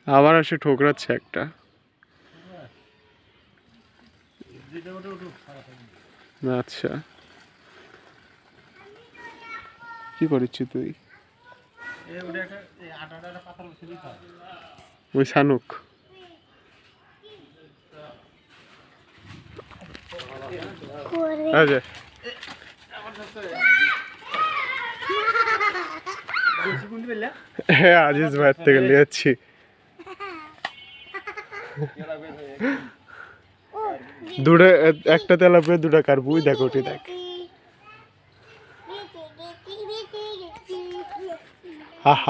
আবার এসে ঠোকরাচ্ছে একটা। আচ্ছা, কি করিস তুই? ওই শানুক হ্যাঁ, আজিজ ভাইয়ের থেকে নিয়েছি। দুটো, একটা তেলাপিয়া দুটা কার্পুই দেখো, ওটি দেখ। হা হা।